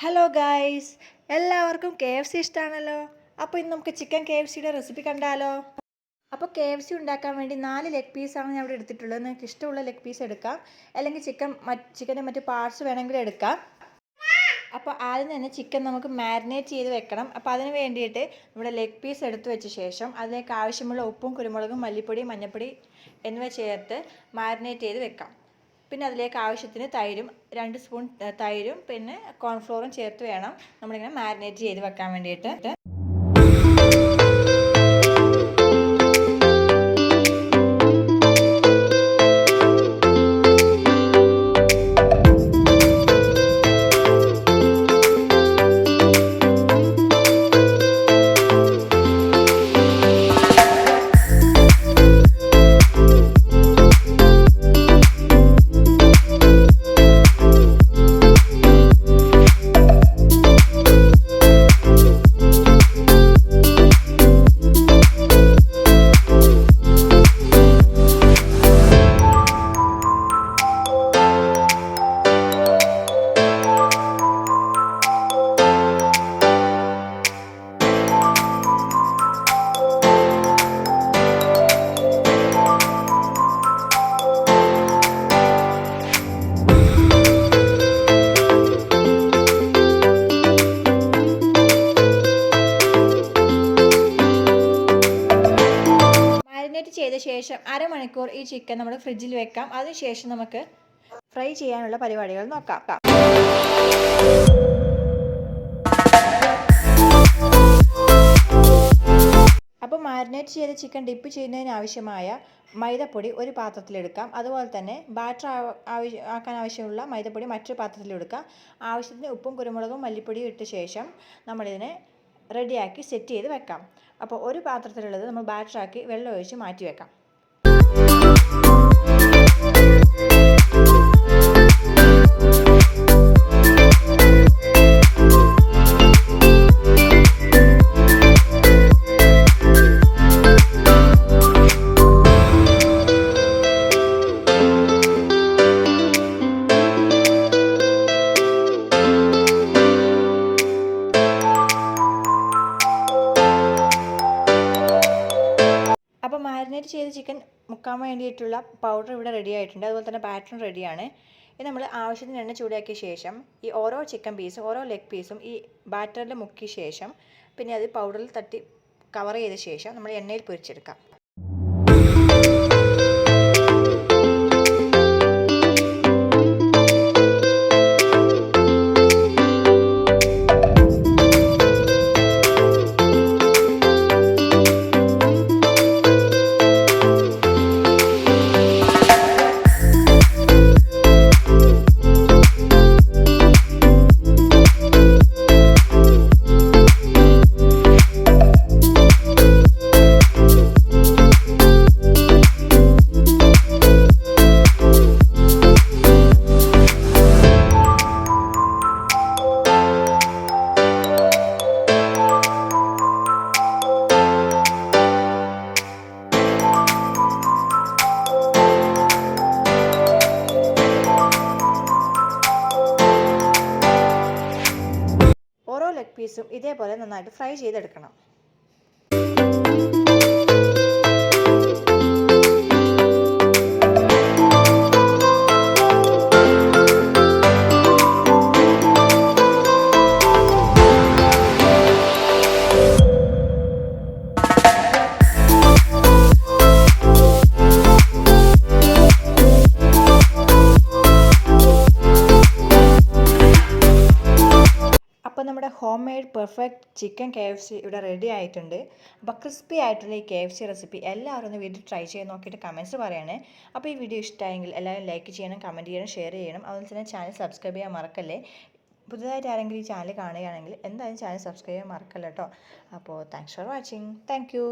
Hello guys, എല്ലാവർക്കും KFC ഇഷ്ടമാണല്ലോ. അപ്പോൾ ഇന്ന് നമുക്ക് ചിക്കൻ KFCയുടെ റെസിപ്പി കണ്ടാലോ. അപ്പോൾ KFC ഉണ്ടാക്കാൻ വേണ്ടി 4 ലെഗ് പീസാണ് ഞാൻ ഇവിടെ എടുത്തിട്ടുള്ളത്. നിങ്ങൾക്ക് ഇഷ്ടമുള്ള ലെഗ് പീസ് എടുക്കാം, അല്ലെങ്കിൽ ചിക്കൻ്റെ മറ്റ് പാർട്സ് വേണമെങ്കിൽ എടുക്കാം. അപ്പോൾ ആദ്യം തന്നെ ചിക്കൻ നമുക്ക് മാരിനേറ്റ് ചെയ്ത് വെക്കണം. അപ്പോൾ അതിന് വേണ്ടിയിട്ട് നമ്മുടെ ലെഗ് പീസ് എടുത്ത് വെച്ച ശേഷം അതിലേക്ക് ആവശ്യമുള്ള ഉപ്പും കുരുമുളകും മല്ലിപ്പൊടി മഞ്ഞൾപ്പൊടി എന്നിവ ചേർത്ത് മാരിനേറ്റ് ചെയ്ത് വെക്കാം. പിന്നെ അതിലേക്ക് ആവശ്യത്തിന് തൈരും 2 സ്പൂൺ തൈരും പിന്നെ കോൺഫ്ലോറും ചേർത്ത് വേണം നമ്മളിങ്ങനെ മാരിനേറ്റ് ചെയ്ത് വെക്കാൻ വേണ്ടിയിട്ട്. മാരിനേറ്റ് ചെയ്ത ശേഷം അരമണിക്കൂർ ഈ ചിക്കൻ നമ്മൾ ഫ്രിഡ്ജിൽ വെക്കാം. അതിനുശേഷം നമുക്ക് ഫ്രൈ ചെയ്യാനുള്ള പരിപാടികൾ നോക്കാം. അപ്പോൾ മാരിനേറ്റ് ചെയ്ത ചിക്കൻ ഡിപ്പ് ചെയ്യുന്നതിന് ആവശ്യമായ മൈദപ്പൊടി ഒരു പാത്രത്തിലെടുക്കാം. അതുപോലെ തന്നെ ബാറ്റർ ആക്കാൻ ആവശ്യമുള്ള മൈദപ്പൊടി മറ്റൊരു പാത്രത്തിലെടുക്കാം. ആവശ്യത്തിന് ഉപ്പും കുരുമുളകും മല്ലിപ്പൊടിയും ഇട്ട ശേഷം നമ്മളിതിനെ റെഡിയാക്കി സെറ്റ് ചെയ്ത് വെക്കാം. അപ്പോൾ ഒരു പാത്രത്തിലുള്ളത് നമ്മൾ ബാറ്ററാക്കി വെള്ളം ഒഴിച്ച് മാറ്റി വെക്കാം. അപ്പോൾ മാരിനേറ്റ് ചെയ്ത ചിക്കൻ മുക്കാൻ വേണ്ടിയിട്ടുള്ള പൗഡർ ഇവിടെ റെഡി ആയിട്ടുണ്ട്. അതുപോലെ തന്നെ ബാറ്ററും റെഡിയാണ്. ഇത് നമ്മൾ ആവശ്യത്തിന് എണ്ണ ചൂടാക്കിയ ശേഷം ഈ ഓരോ ചിക്കൻ പീസും ഓരോ ലെഗ് പീസും ഈ ബാറ്ററിൽ മുക്കിയ ശേഷം പിന്നെ അത് പൗഡറിൽ തട്ടി കവർ ചെയ്ത ശേഷം നമ്മൾ എണ്ണയിൽ പൊരിച്ചെടുക്കാം. ഓരോ ലെഗ് പീസും ഇതേപോലെ നന്നായിട്ട് ഫ്രൈ ചെയ്തെടുക്കണം. അപ്പോൾ നമ്മുടെ home made perfect chicken KFC ഇവിടെ റെഡി ആയിട്ടുണ്ട്. അപ്പോൾ ക്രിസ്പി ആയിട്ടുള്ള ഈ KFC റെസിപ്പി എല്ലാവരും ഒന്ന് വീട്ടിൽ ട്രൈ ചെയ്ത് നോക്കിയിട്ട് കമൻറ്റ്സ് പറയണേ. അപ്പോൾ ഈ വീഡിയോ ഇഷ്ടമായെങ്കിൽ എല്ലാവരും ലൈക്ക് ചെയ്യണം, കമൻറ്റ് ചെയ്യണം, ഷെയർ ചെയ്യണം. അതുപോലെ തന്നെ ചാനൽ സബ്സ്ക്രൈബ് ചെയ്യാൻ മറക്കല്ലേ. പുതുതായിട്ട് ആരെങ്കിലും ഈ ചാനൽ കാണുകയാണെങ്കിൽ എന്തായാലും ചാനൽ സബ്സ്ക്രൈബ് ചെയ്യാൻ മറക്കല്ല കേട്ടോ. അപ്പോൾ thanks for watching. Thank you.